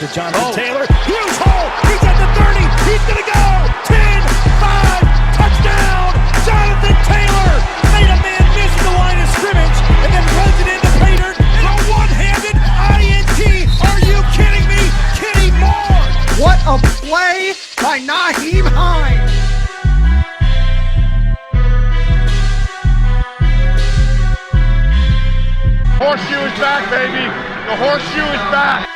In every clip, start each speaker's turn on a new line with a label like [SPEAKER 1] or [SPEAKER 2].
[SPEAKER 1] to Jonathan Taylor. Huge hole. He's at the 30. He's going to go. 10, 5, touchdown. Jonathan Taylor made a man miss the line of scrimmage and then runs it into Pater for a one-handed INT. Are you kidding me? Kenny Moore.
[SPEAKER 2] What a play by Nyheim Hines.
[SPEAKER 3] Horseshoe is back, baby. The horseshoe is back.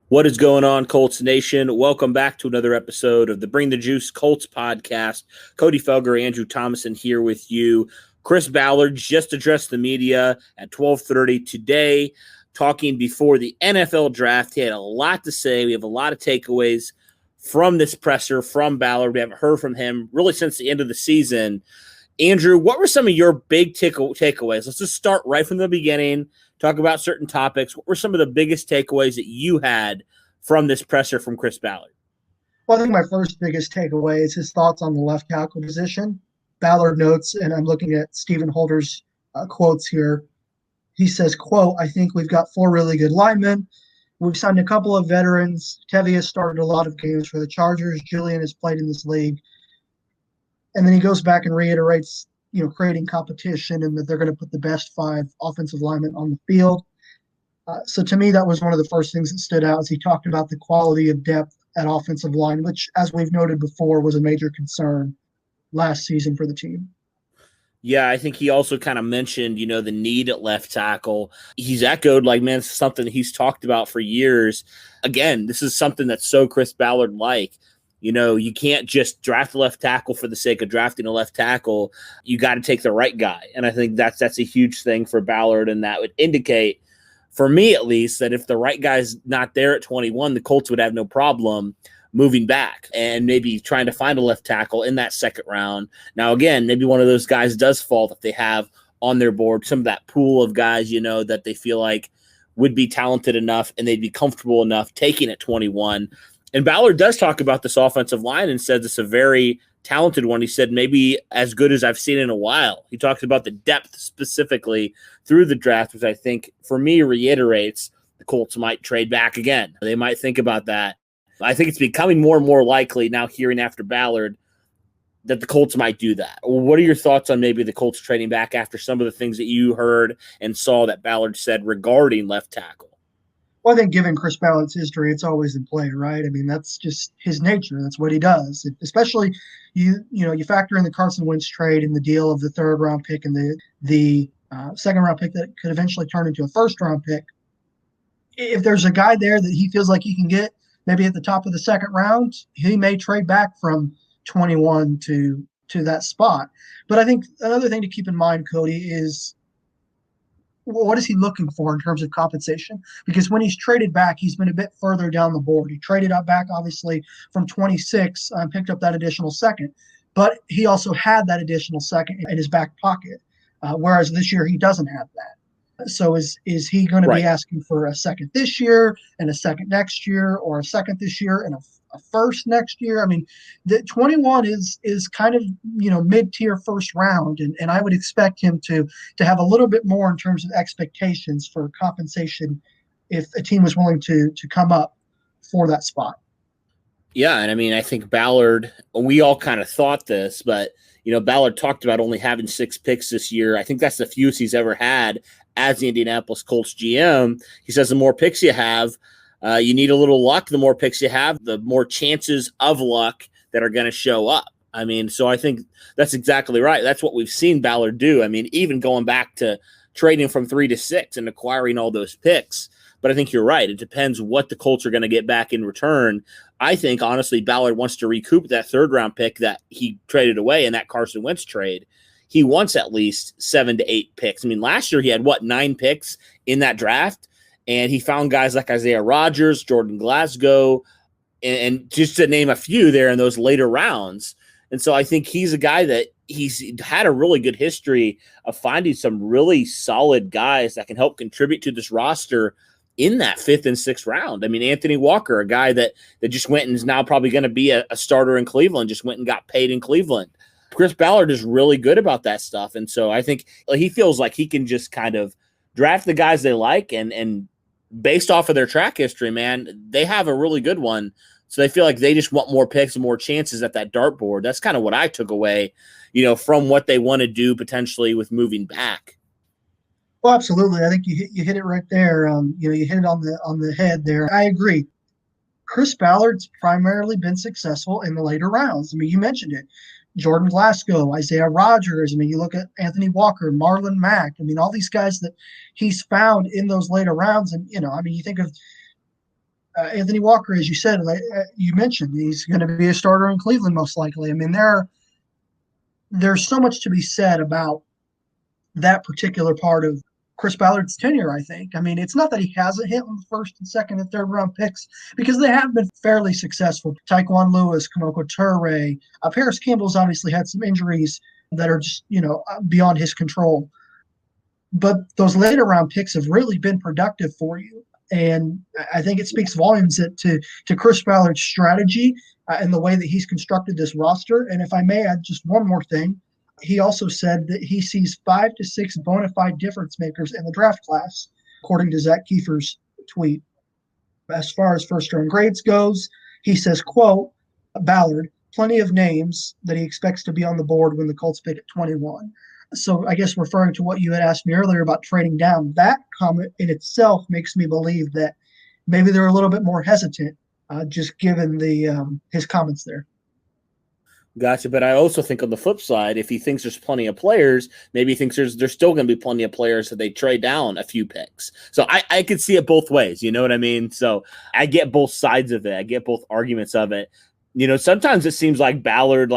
[SPEAKER 4] What is going on, Colts Nation? Welcome back to another episode of the Bring the Juice Colts podcast. Cody Felger, Andrew Thomason here with you. Chris Ballard just addressed the media at 12:30 today, talking before the NFL draft. He had a lot to say. We have a lot of takeaways from this presser from Ballard. We haven't heard from him really since the end of the season. Andrew, what were some of your big takeaways? Let's just start right from the beginning, talk about certain topics. What were some of the biggest takeaways that you had from this presser from Chris Ballard?
[SPEAKER 2] Well, I think my first biggest takeaway is his thoughts on the left tackle position. Ballard notes, and I'm looking at Stephen Holder's quotes here. He says, quote, "I think we've got 4 really good linemen. We've signed a couple of veterans. Tevye has started a lot of games for the Chargers. Julian has played in this league." And then he goes back and reiterates, creating competition and that they're going to put the best 5 offensive linemen on the field. So to me, that was one of the first things that stood out as he talked about the quality of depth at offensive line, which, as we've noted before, was a major concern last season for the team.
[SPEAKER 4] Yeah, I think he also kind of mentioned, the need at left tackle. He's echoed, it's something he's talked about for years. Again, this is something that's so Chris Ballard-like. You can't just draft a left tackle for the sake of drafting a left tackle. You got to take the right guy. And I think that's a huge thing for Ballard, and that would indicate, for me at least, that if the right guy's not there at 21, the Colts would have no problem moving back and maybe trying to find a left tackle in that second round. Now, again, maybe one of those guys does fall that they have on their board, some of that pool of guys, that they feel like would be talented enough and they'd be comfortable enough taking at 21. And Ballard does talk about this offensive line and says it's a very talented one. He said maybe as good as I've seen in a while. He talks about the depth specifically through the draft, which I think, for me, reiterates the Colts might trade back again. They might think about that. I think it's becoming more and more likely now, hearing after Ballard, that the Colts might do that. What are your thoughts on maybe the Colts trading back after some of the things that you heard and saw that Ballard said regarding left tackle?
[SPEAKER 2] Well, I think given Chris Ballard's history, it's always in play, right? I mean, that's just his nature. That's what he does. Especially, you factor in the Carson Wentz trade and the deal of the 3rd-round pick and the second-round pick that could eventually turn into a 1st-round pick. If there's a guy there that he feels like he can get maybe at the top of the 2nd round, he may trade back from 21 to that spot. But I think another thing to keep in mind, Cody, is what is he looking for in terms of compensation? Because when he's traded back, he's been a bit further down the board. He traded out back, obviously, from 26, picked up that additional 2nd. But he also had that additional 2nd in his back pocket, whereas this year he doesn't have that. So is he going to be asking for a 2nd this year and a 2nd next year, or a 2nd this year and a 1st next year? I mean, the 21 is kind of, mid-tier 1st round, and I would expect him to have a little bit more in terms of expectations for compensation if a team was willing to come up for that spot.
[SPEAKER 4] Yeah, and I mean, I think Ballard, we all kind of thought this, but, Ballard talked about only having 6 picks this year. I think that's the fewest he's ever had as the Indianapolis Colts GM. He says the more picks you have, you need a little luck. The more picks you have, the more chances of luck that are going to show up. I mean, so I think that's exactly right. That's what we've seen Ballard do. I mean, even going back to trading from 3 to 6 and acquiring all those picks. But I think you're right. It depends what the Colts are going to get back in return. I think, honestly, Ballard wants to recoup that 3rd-round pick that he traded away in that Carson Wentz trade. He wants at least 7 to 8 picks. I mean, last year he had, 9 picks in that draft? And he found guys like Isaiah Rodgers, Jordan Glasgow, and just to name a few there in those later rounds. And so I think he's a guy that he's had a really good history of finding some really solid guys that can help contribute to this roster in that 5th and 6th round. I mean, Anthony Walker, a guy that just went and is now probably going to be a starter in Cleveland, just went and got paid in Cleveland. Chris Ballard is really good about that stuff. And so I think he feels like he can just kind of draft the guys they like and based off of their track history, man, they have a really good one. So they feel like they just want more picks and more chances at that dartboard. That's kind of what I took away, from what they want to do potentially with moving back.
[SPEAKER 2] Well, absolutely. I think you hit it right there. You hit it on the head there. I agree. Chris Ballard's primarily been successful in the later rounds. I mean, you mentioned it. Jordan Glasgow, Isaiah Rodgers. I mean, you look at Anthony Walker, Marlon Mack. I mean, all these guys that he's found in those later rounds. And, you think of Anthony Walker, as you said, you mentioned, he's going to be a starter in Cleveland most likely. I mean, there's so much to be said about that particular part of Chris Ballard's tenure, I think. I mean, it's not that he hasn't hit on the first and second and third round picks, because they have been fairly successful. Tyquan Lewis, Kamoko Toure, Paris Campbell's obviously had some injuries that are just, beyond his control. But those later round picks have really been productive for you. And I think it speaks volumes to Chris Ballard's strategy and the way that he's constructed this roster. And if I may add just one more thing, he also said that he sees 5 to 6 bona fide difference makers in the draft class, according to Zach Kiefer's tweet. As far as first-round grades goes, he says, quote, Ballard, plenty of names that he expects to be on the board when the Colts pick at 21. So I guess referring to what you had asked me earlier about trading down, that comment in itself makes me believe that maybe they're a little bit more hesitant, just given his comments there.
[SPEAKER 4] Gotcha. But I also think on the flip side, if he thinks there's plenty of players, maybe he thinks there's still going to be plenty of players that they trade down a few picks. So I could see it both ways. You know what I mean? So I get both sides of it. I get both arguments of it. Sometimes it seems like Ballard,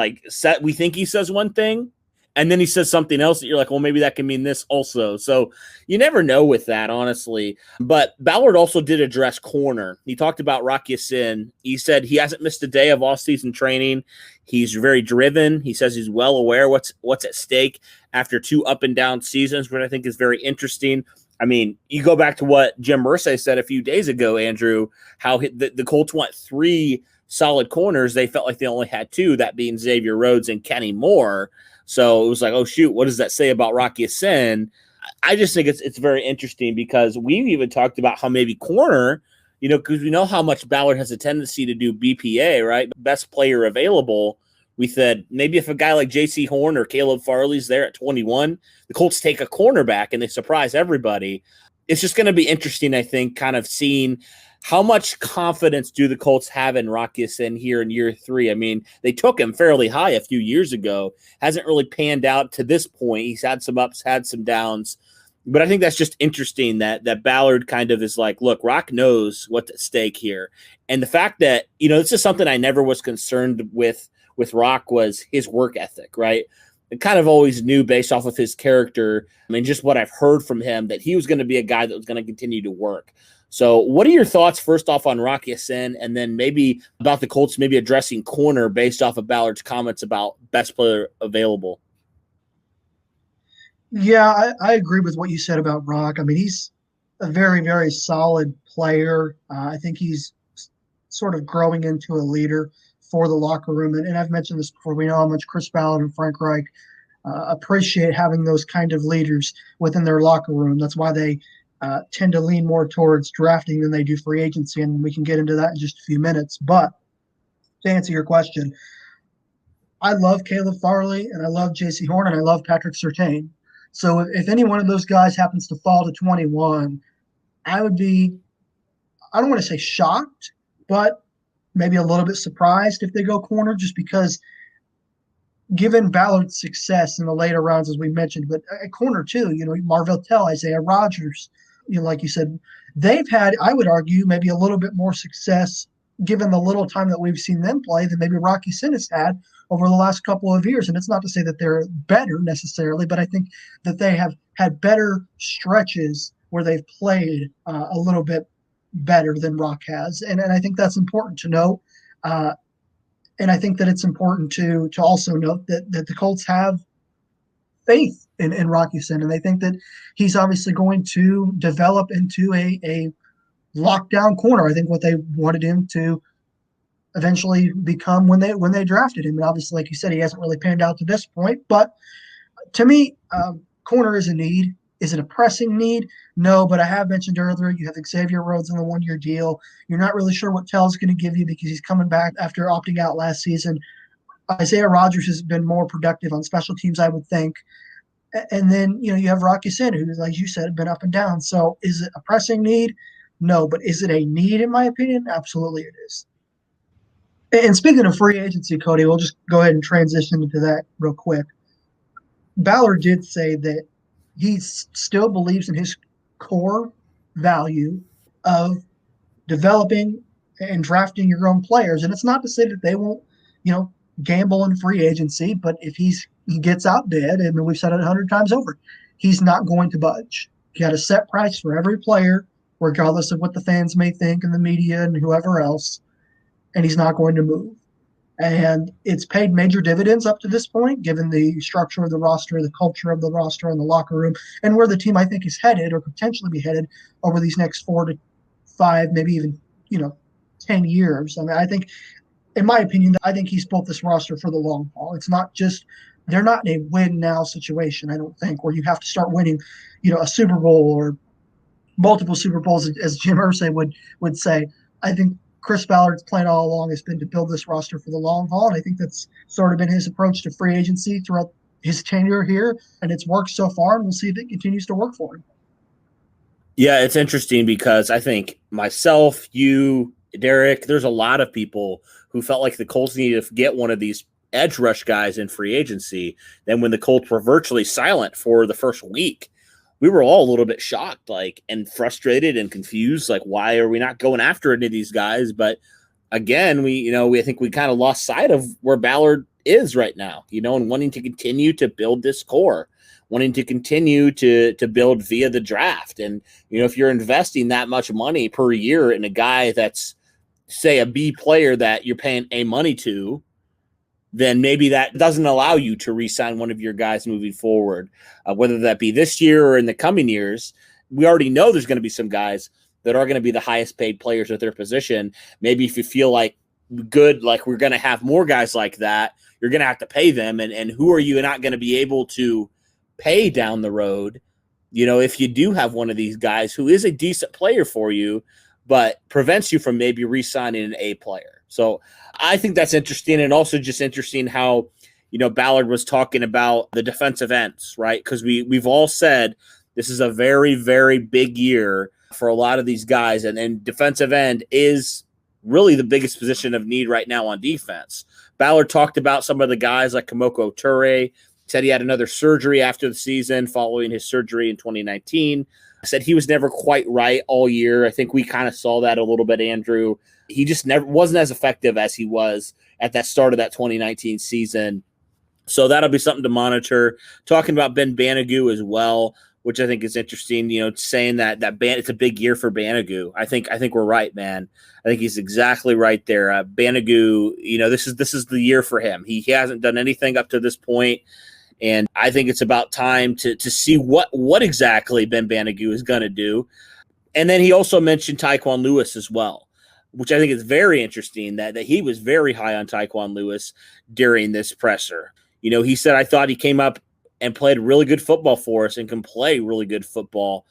[SPEAKER 4] we think he says one thing, and then he says something else that you're like, well, maybe that can mean this also. So you never know with that, honestly. But Ballard also did address corner. He talked about Rocky Sin. He said he hasn't missed a day of off-season training. He's very driven. He says he's well aware what's at stake after 2 up-and-down seasons, which I think is very interesting. I mean, you go back to what Jim Irsay said a few days ago, Andrew, how the Colts want 3 solid corners. They felt like they only had 2, that being Xavier Rhodes and Kenny Moore. So it was like, oh, shoot, what does that say about Rocky Sin? I just think it's very interesting, because we've even talked about how maybe corner, because we know how much Ballard has a tendency to do BPA, right? Best player available. We said maybe if a guy like J.C. Horn or Caleb Farley's there at 21, the Colts take a cornerback and they surprise everybody. It's just going to be interesting, I think, kind of seeing how much confidence do the Colts have in Rocky Sin here in year 3? I mean, they took him fairly high a few years ago. Hasn't really panned out to this point. He's had some ups, had some downs. But I think that's just interesting that Ballard kind of is like, look, Rock knows what's at stake here. And the fact that, this is something I never was concerned with Rock, was his work ethic, right? I kind of always knew based off of his character, I mean, just what I've heard from him, that he was going to be a guy that was going to continue to work. So what are your thoughts first off on Rocky Sin, and then maybe about the Colts maybe addressing corner based off of Ballard's comments about best player available?
[SPEAKER 2] Yeah, I agree with what you said about Rock. I mean, he's a very, very solid player. I think he's sort of growing into a leader for the locker room. And I've mentioned this before. We know how much Chris Ballard and Frank Reich appreciate having those kind of leaders within their locker room. That's why they tend to lean more towards drafting than they do free agency, and we can get into that in just a few minutes. But to answer your question, I love Caleb Farley, and I love J.C. Horn, and I love Patrick Surtain. So if any one of those guys happens to fall to 21, I would be, I don't want to say shocked, but maybe a little bit surprised if they go corner, just because given Ballard's success in the later rounds, as we mentioned, but at corner too, Marvell Tell, Isaiah Rodgers, like you said, they've had, I would argue, maybe a little bit more success given the little time that we've seen them play than maybe Rocky Sin has had over the last couple of years. And it's not to say that they're better necessarily, but I think that they have had better stretches where they've played a little bit better than Rock has. And I think that's important to note. And I think that it's important to also note that the Colts have faith in Rocky Sin, and they think that he's obviously going to develop into a lockdown corner. I think what they wanted him to eventually become when they drafted him. And obviously, like you said, he hasn't really panned out to this point. But to me, corner is a need. Is it a pressing need? No, but I have mentioned earlier, you have Xavier Rhodes on the one-year deal. You're not really sure what Tell's going to give you because he's coming back after opting out last season. Isaiah Rodgers has been more productive on special teams, I would think. And then, you have Rocky Sin, who, like you said, been up and down. So is it a pressing need? No, but is it a need, in my opinion? Absolutely it is. And speaking of free agency, Cody, we'll just go ahead and transition into that real quick. Ballard did say that he still believes in his core value of developing and drafting your own players. And it's not to say that they won't, gamble in free agency, but if he gets outbid, and we've said it 100 times over, he's not going to budge. He got a set price for every player, regardless of what the fans may think and the media and whoever else, and he's not going to move. And it's paid major dividends up to this point, given the structure of the roster, the culture of the roster, and the locker room, and where the team, I think, is headed or potentially be headed over these next 4 to 5, maybe even 10 years. I mean, I think, in my opinion, I think he's built this roster for the long haul. It's not just they're not in a win now situation, I don't think, where you have to start winning, a Super Bowl or multiple Super Bowls, as Jim Irsay would say. I think Chris Ballard's plan all along has been to build this roster for the long haul, and I think that's sort of been his approach to free agency throughout his tenure here, and it's worked so far, and we'll see if it continues to work for him.
[SPEAKER 4] Yeah, it's interesting because I think myself, you, Derek, there's a lot of people who felt like the Colts needed to get one of these edge rush guys in free agency. Then when the Colts were virtually silent for the first week, we were all a little bit shocked, and frustrated and confused. Why are we not going after any of these guys? But again, I think we kind of lost sight of where Ballard is right now, and wanting to continue to build this core, wanting to continue to build via the draft. And, if you're investing that much money per year in a guy that's, say, a B player that you're paying A money to, then maybe that doesn't allow you to re-sign one of your guys moving forward, whether that be this year or in the coming years. We already know there's going to be some guys that are going to be the highest paid players at their position. Maybe if you feel like we're going to have more guys like that, you're going to have to pay them. And who are you not going to be able to pay down the road, if you do have one of these guys who is a decent player for you, but prevents you from maybe re-signing an A player. So I think that's interesting, and also just interesting how, Ballard was talking about the defensive ends, right? Because we've all said this is a very, very big year for a lot of these guys, and defensive end is really the biggest position of need right now on defense. Ballard talked about some of the guys like Kamoko Toure, said he had another surgery after the season following his surgery in 2019. Said he was never quite right all year. I think we kind of saw that a little bit, Andrew. He just never wasn't as effective as he was at that start of that 2019 season. So that'll be something to monitor. Talking about Ben Banigou as well, which I think is interesting, saying that it's a big year for Banigou. I think we're right, man. I think he's exactly right there. Banigou, this is the year for him. He hasn't done anything up to this point. And I think it's about time to see what exactly Ben Banigou is going to do. And then he also mentioned Tyquan Lewis as well, which I think is very interesting that he was very high on Tyquan Lewis during this presser. He said, I thought he came up and played really good football for us and can play really good football.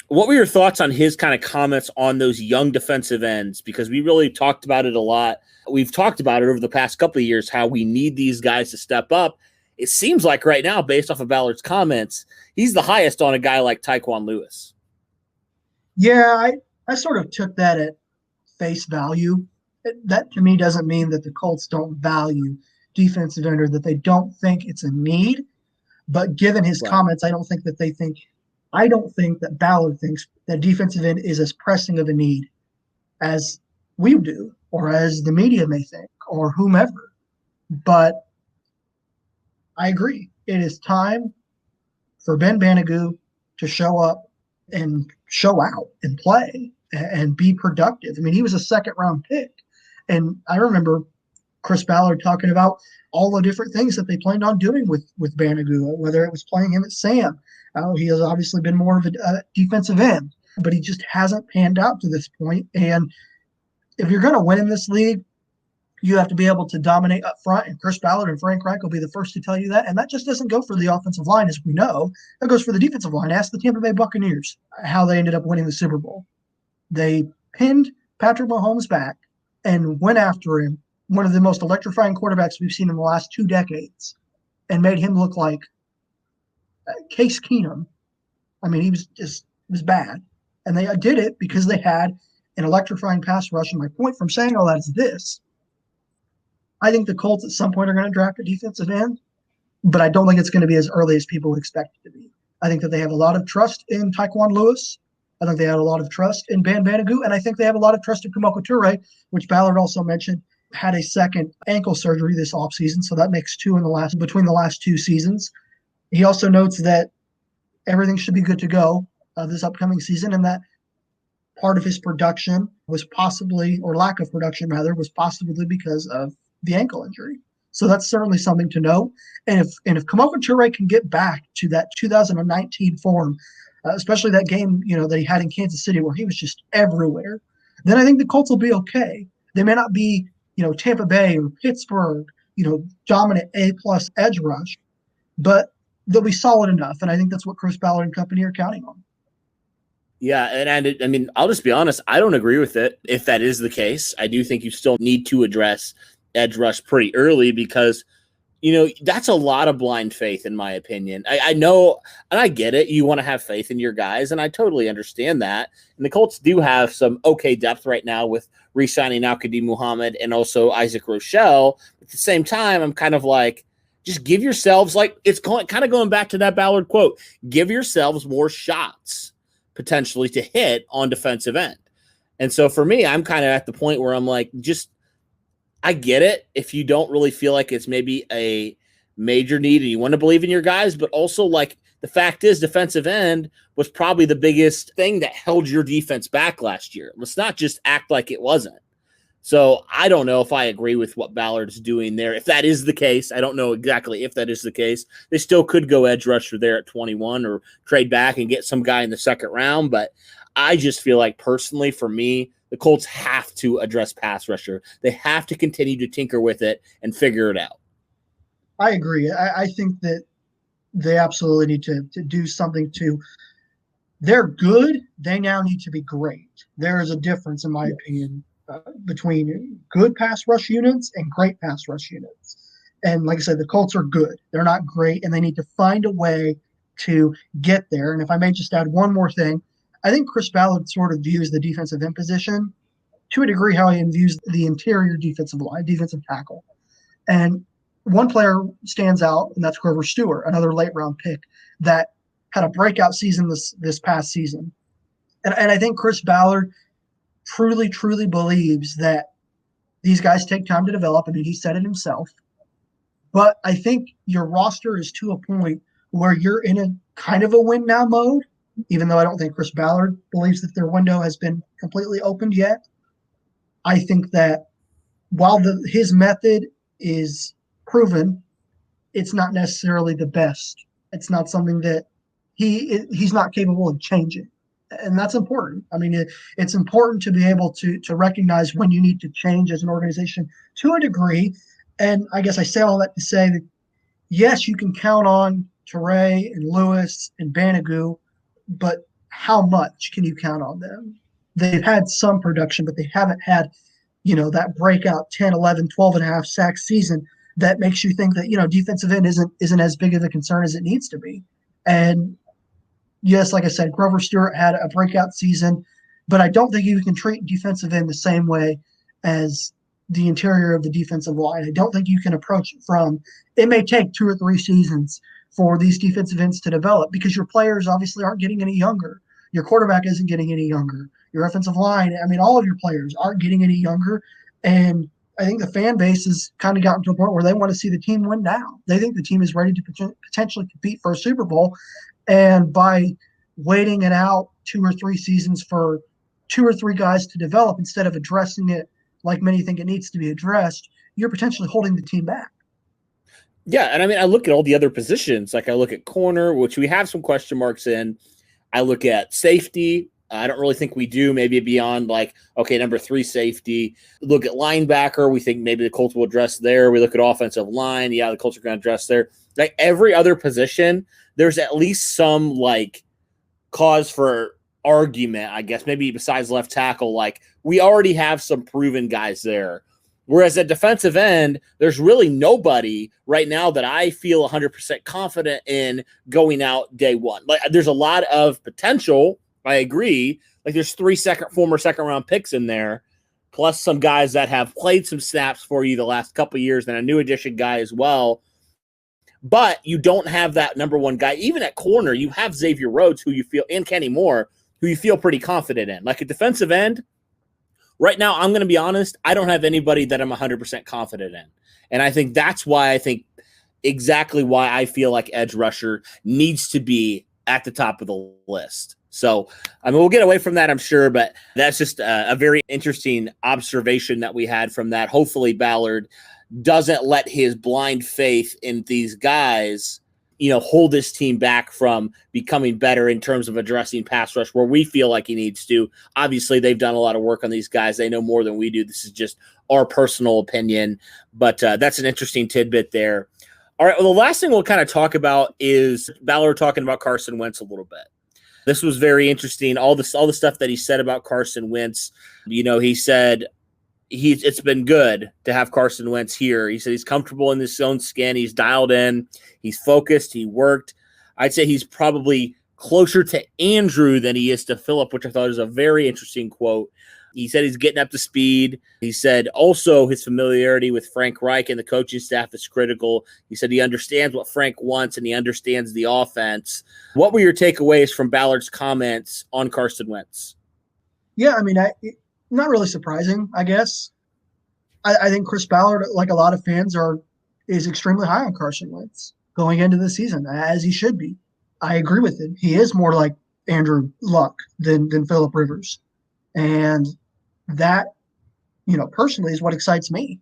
[SPEAKER 4] What were your thoughts on his kind of comments on those young defensive ends? Because we really talked about it a lot. We've talked about it over the past couple of years, how we need these guys to step up. It seems like right now, based off of Ballard's comments, he's the highest on a guy like Tyquan Lewis.
[SPEAKER 2] Yeah, I sort of took that at face value. That to me doesn't mean that the Colts don't value defensive end or that they don't think it's a need. But given his comments, I don't think that Ballard thinks that defensive end is as pressing of a need as we do or as the media may think or whomever. But I agree. It is time for Ben Banigou to show up and show out and play and be productive. I mean, he was a second-round pick. And I remember Chris Ballard talking about all the different things that they planned on doing with Banigou, whether it was playing him at Sam. He has obviously been more of a defensive end, but he just hasn't panned out to this point. And if you're going to win in this league, You have to be able to dominate up front, and Chris Ballard and Frank Reich will be the first to tell you that. And that just doesn't go for the offensive line, as we know. That goes for the defensive line. Ask the Tampa Bay Buccaneers how they ended up winning the Super Bowl. They pinned Patrick Mahomes back and went after him, one of the most electrifying quarterbacks we've seen in the last 2 decades, and made him look like Case Keenum. I mean, he was bad. And they did it because they had an electrifying pass rush. And my point from saying all that is this. I think the Colts at some point are going to draft a defensive end, but I don't think it's going to be as early as people would expect it to be. I think that they have a lot of trust in Tyquan Lewis. I think they have a lot of trust in Van Vanagoo, and I think they have a lot of trust in Kemoko Toure, which Ballard also mentioned had a second ankle surgery this offseason, so that makes 2 between the last 2 seasons. He also notes that everything should be good to go this upcoming season, and that part of his production was possibly, or lack of production rather, was possibly because of the ankle injury. So that's certainly something to know. And if Kemoko Toure can get back to that 2019 form, especially that game, that he had in Kansas City where he was just everywhere, then I think the Colts will be okay. They may not be, Tampa Bay or Pittsburgh, dominant A-plus edge rush, but they'll be solid enough. And I think that's what Chris Ballard and company are counting on.
[SPEAKER 4] Yeah, and I mean, I'll just be honest. I don't agree with it. If that is the case, I do think you still need to address edge rush pretty early because, that's a lot of blind faith in my opinion. I know, and I get it. You want to have faith in your guys, and I totally understand that. And the Colts do have some okay depth right now with re-signing Al-Qadim Muhammad and also Isaac Rochelle. At the same time, I'm kind of like, just give yourselves, it's kind of going back to that Ballard quote, give yourselves more shots potentially to hit on defensive end. And so for me, I'm kind of at the point where I'm like, I get it if you don't really feel like it's maybe a major need and you want to believe in your guys, but also the fact is defensive end was probably the biggest thing that held your defense back last year. Let's not just act like it wasn't. So I don't know if I agree with what Ballard's doing there. If that is the case, I don't know exactly if that is the case. They still could go edge rusher there at 21 or trade back and get some guy in the second round. But I just feel like personally for me, the Colts have to address pass rusher. They have to continue to tinker with it and figure it out.
[SPEAKER 2] I agree. I think that they absolutely need to do something they're good. They now need to be great. There is a difference, in my opinion, between good pass rush units and great pass rush units. And like I said, the Colts are good. They're not great, and they need to find a way to get there. And if I may just add one more thing, I think Chris Ballard sort of views the defensive end position to a degree how he views the interior defensive line, defensive tackle. And one player stands out, and that's Grover Stewart, another late-round pick that had a breakout season this past season. And I think Chris Ballard truly, truly believes that these guys take time to develop. I mean, he said it himself. But I think your roster is to a point where you're in a kind of a win-now mode, even though I don't think Chris Ballard believes that their window has been completely opened yet. I think that while his method is proven, it's not necessarily the best. It's not something that he's not capable of changing. And that's important. I mean, it's important to be able to recognize when you need to change as an organization to a degree. And I guess I say all that to say that, yes, you can count on Toure and Lewis and Banagoo, but how much can you count on them? They've had some production, but they haven't had, that breakout 10, 11, 12 and a half sack season that makes you think that, defensive end isn't as big of a concern as it needs to be. And yes, like I said, Grover Stewart had a breakout season, but I don't think you can treat defensive end the same way as the interior of the defensive line. I don't think you can approach it from, it may take 2 or 3 seasons for these defensive ends to develop because your players obviously aren't getting any younger. Your quarterback isn't getting any younger. Your offensive line, all of your players aren't getting any younger. And I think the fan base has kind of gotten to a point where they want to see the team win now. They think the team is ready to potentially compete for a Super Bowl. And by waiting it out 2 or 3 seasons for 2 or 3 guys to develop instead of addressing it like many think it needs to be addressed, you're potentially holding the team back.
[SPEAKER 4] Yeah, and I look at all the other positions. Like I look at corner, which we have some question marks in. I look at safety. I don't really think we do. Maybe beyond like, okay, number 3 safety. Look at linebacker. We think maybe the Colts will address there. We look at offensive line. Yeah, the Colts are going to address there. Like every other position, there's at least some like cause for argument, I guess, maybe besides left tackle. Like we already have some proven guys there. Whereas at defensive end, there's really nobody right now that I feel 100% confident in going out day one. Like there's a lot of potential. I agree. Like there's 3 former second round picks in there, plus some guys that have played some snaps for you the last couple of years, and a new addition guy as well. But you don't have that number 1 guy. Even at corner, you have Xavier Rhodes, who you feel, and Kenny Moore, who you feel pretty confident in. Like a defensive end, right now, I'm going to be honest, I don't have anybody that I'm 100% confident in. And I think that's why exactly why I feel like edge rusher needs to be at the top of the list. So, I mean, we'll get away from that, I'm sure, but that's just a very interesting observation that we had from that. Hopefully Ballard doesn't let his blind faith in these guys, hold this team back from becoming better in terms of addressing pass rush where we feel like he needs to. Obviously, they've done a lot of work on these guys. They know more than we do. This is just our personal opinion, but that's an interesting tidbit there. All right, well, the last thing we'll kind of talk about is Ballard talking about Carson Wentz a little bit. This was very interesting. All the stuff that he said about Carson Wentz. He said it's been good to have Carson Wentz here. He said he's comfortable in his own skin. He's dialed in. He's focused. He worked. I'd say he's probably closer to Andrew than he is to Philip, which I thought was a very interesting quote. He said he's getting up to speed. He said also his familiarity with Frank Reich and the coaching staff is critical. He said he understands what Frank wants and he understands the offense. What were your takeaways from Ballard's comments on Carson Wentz?
[SPEAKER 2] Yeah, I mean, not really surprising, I guess. I think Chris Ballard, like a lot of fans, is extremely high on Carson Wentz going into the season, as he should be. I agree with him. He is more like Andrew Luck than Phillip Rivers. And that, personally is what excites me.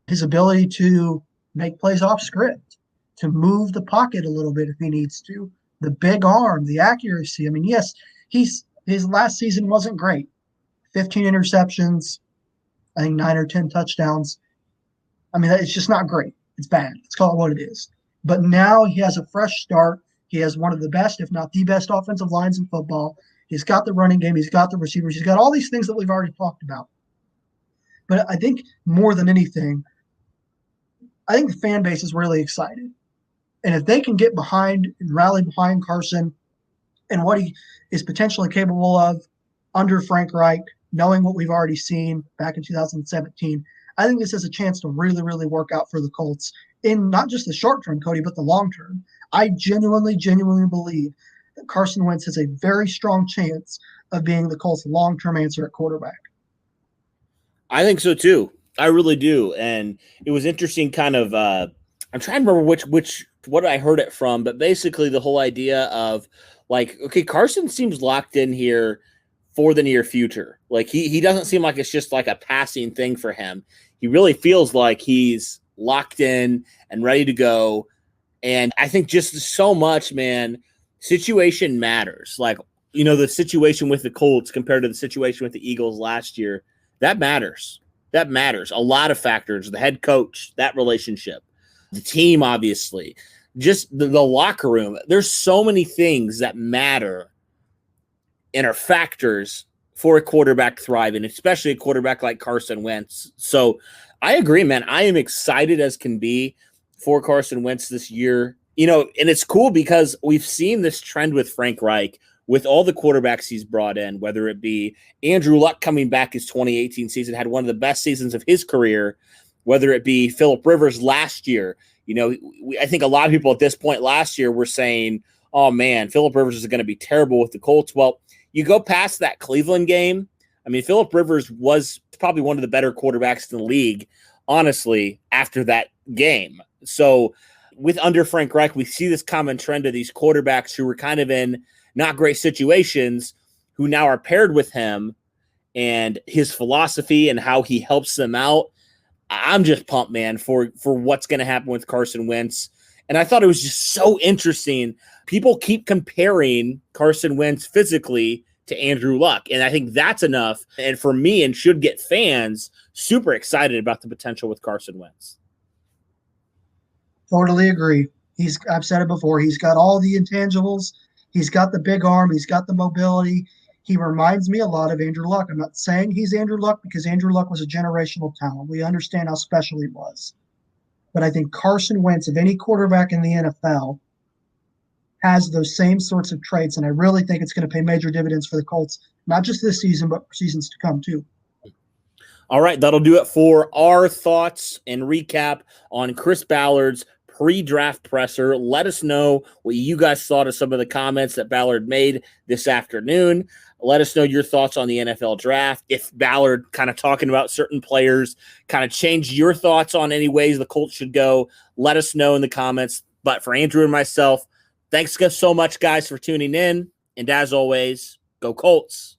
[SPEAKER 2] His ability to make plays off script, to move the pocket a little bit if he needs to, the big arm, the accuracy. I mean, yes, his last season wasn't great. 15 interceptions, I think 9 or 10 touchdowns. I mean, it's just not great. It's bad. Let's call it what it is. But now he has a fresh start. He has one of the best, if not the best, offensive lines in football. He's got the running game. He's got the receivers. He's got all these things that we've already talked about. But I think more than anything, I think the fan base is really excited. And if they can get behind and rally behind Carson and what he is potentially capable of under Frank Reich, knowing what we've already seen back in 2017, I think this has a chance to really, really work out for the Colts in not just the short term, Cody, but the long term. I genuinely believe that Carson Wentz has a very strong chance of being the Colts' long-term answer at quarterback.
[SPEAKER 4] I think so too. I really do. And it was interesting kind of I'm trying to remember what I heard it from, but basically the whole idea of like, okay, Carson seems locked in here for the near future. Like he doesn't seem like it's just like a passing thing for him. He really feels like he's locked in and ready to go. And I think just so much, man, situation matters. Like, the situation with the Colts compared to the situation with the Eagles last year, that matters. That matters. A lot of factors, the head coach, that relationship, the team, obviously, just the locker room. There's so many things that matter and are factors for a quarterback thriving, especially a quarterback like Carson Wentz. So I agree, man. I am excited as can be for Carson Wentz this year. And it's cool because we've seen this trend with Frank Reich with all the quarterbacks he's brought in, whether it be Andrew Luck coming back his 2018 season, had one of the best seasons of his career, whether it be Phillip Rivers last year. I think a lot of people at this point last year were saying, oh man, Phillip Rivers is going to be terrible with the Colts. Well, you go past that Cleveland game. I mean, Phillip Rivers was probably one of the better quarterbacks in the league, honestly, after that game. So with under Frank Reich, we see this common trend of these quarterbacks who were kind of in not great situations who now are paired with him and his philosophy and how he helps them out. I'm just pumped, man, for what's going to happen with Carson Wentz. And I thought it was just so interesting. People keep comparing Carson Wentz physically to Andrew Luck. And I think that's enough. And for me, and should get fans super excited about the potential with Carson Wentz.
[SPEAKER 2] Totally agree. I've said it before. He's got all the intangibles. He's got the big arm. He's got the mobility. He reminds me a lot of Andrew Luck. I'm not saying he's Andrew Luck because Andrew Luck was a generational talent. We understand how special he was. But I think Carson Wentz, of any quarterback in the NFL, has those same sorts of traits. And I really think it's going to pay major dividends for the Colts, not just this season, but for seasons to come too.
[SPEAKER 4] All right, that'll do it for our thoughts and recap on Chris Ballard's pre-draft presser. Let us know what you guys thought of some of the comments that Ballard made this afternoon. Let us know your thoughts on the NFL draft. If Ballard kind of talking about certain players kind of changed your thoughts on any ways the Colts should go, let us know in the comments. But for Andrew and myself, thanks so much, guys, for tuning in. And as always, go Colts.